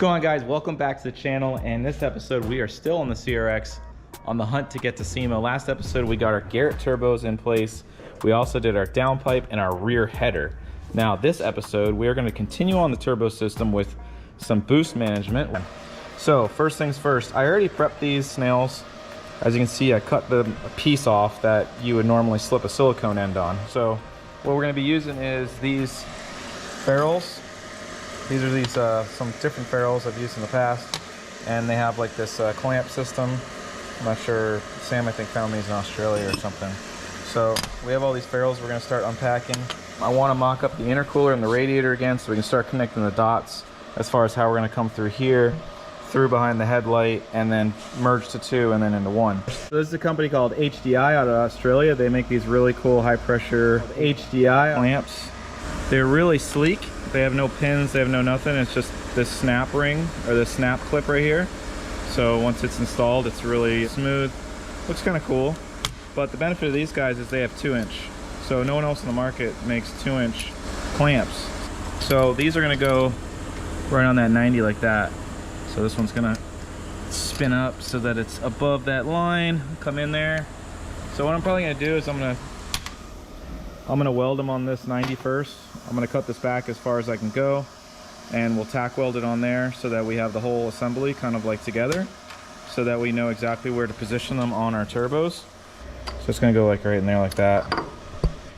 going on, guys? Welcome back to the channel. And this episode we are still on the CRX on the hunt to get to SEMA. Last episode we got our Garrett turbos in place. We also did our downpipe and our rear header. Now this episode we are going to continue on the turbo system with some boost management. So first things first, I already prepped these snails. As you can see, I cut the piece off that you would normally slip a silicone end on. So what we're going to be using is these ferrules. These are some different ferrules I've used in the past, and they have like this clamp system. I'm not sure, Sam I think found these in Australia or something. So we have all these ferrules we're going to start unpacking. I want to mock up the intercooler and the radiator again so we can start connecting the dots as far as how we're going to come through here, through behind the headlight, and then merge to two and then into one. So this is a company called HDi out of Australia. They make these really cool high pressure HDi clamps. They're really sleek. They have no pins, they have no nothing. It's just this snap ring or this snap clip right here. So once it's installed, it's really smooth. Looks kind of cool. But the benefit of these guys is they have 2-inch. So no one else in the market makes 2-inch clamps. So these are gonna go right on that 90 like that. So this one's gonna spin up so that it's above that line, come in there. So what I'm probably gonna do is I'm gonna weld them on this 90 first. I'm gonna cut this back as far as I can go, and we'll tack weld it on there so that we have the whole assembly kind of like together, so that we know exactly where to position them on our turbos. So it's gonna go like right in there like that,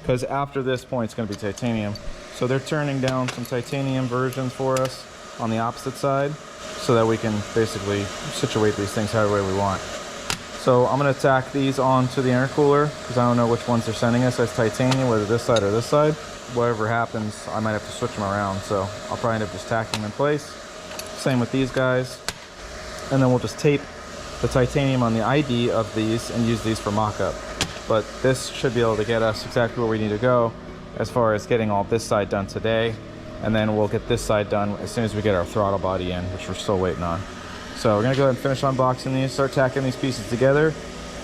because after this point it's gonna be titanium. So they're turning down some titanium versions for us on the opposite side so that we can basically situate these things however way we want. So I'm going to tack these onto the intercooler because I don't know which ones they're sending us as titanium, whether this side or this side. Whatever happens, I might have to switch them around, so I'll probably end up just tacking them in place. Same with these guys. And then we'll just tape the titanium on the ID of these and use these for mock-up. But this should be able to get us exactly where we need to go as far as getting all this side done today. And then we'll get this side done as soon as we get our throttle body in, which we're still waiting on. So we're gonna go ahead and finish unboxing these, start tacking these pieces together,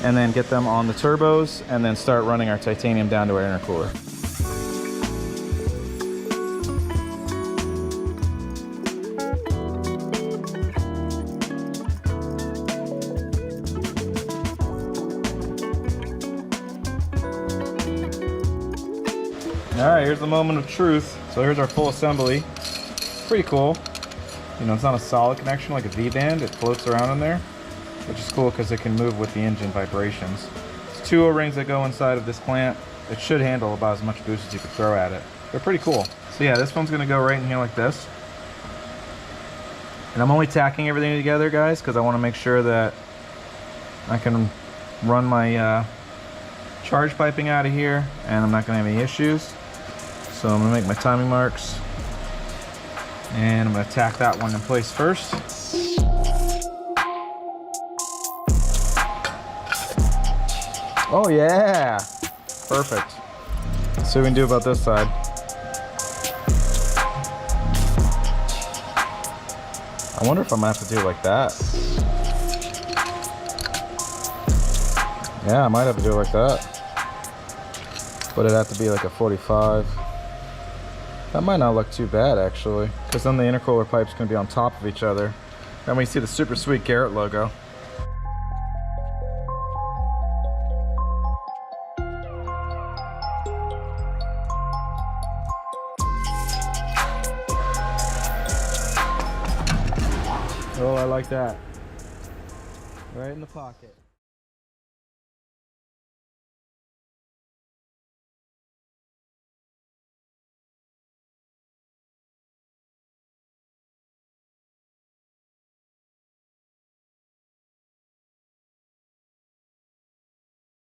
and then get them on the turbos, and then start running our titanium down to our intercooler. All right, here's the moment of truth. So here's our full assembly. Pretty cool. You know, it's not a solid connection like a V-band. It floats around in there, which is cool because it can move with the engine vibrations. It's 2 O-rings that go inside of this clamp. It should handle about as much boost as you could throw at it. They're pretty cool. So yeah, this one's gonna go right in here like this. And I'm only tacking everything together, guys, because I want to make sure that I can run my charge piping out of here and I'm not gonna have any issues. So I'm gonna make my timing marks, and I'm going to tack that one in place first. Oh yeah! Perfect. Let's see what we can do about this side. I wonder if I'm going to have to do it like that. Yeah, I might have to do it like that. But it'd have to be like a 45. That might not look too bad actually, because then the intercooler pipe's going to be on top of each other. Then we see the super sweet Garrett logo. Oh, I like that. Right in the pocket.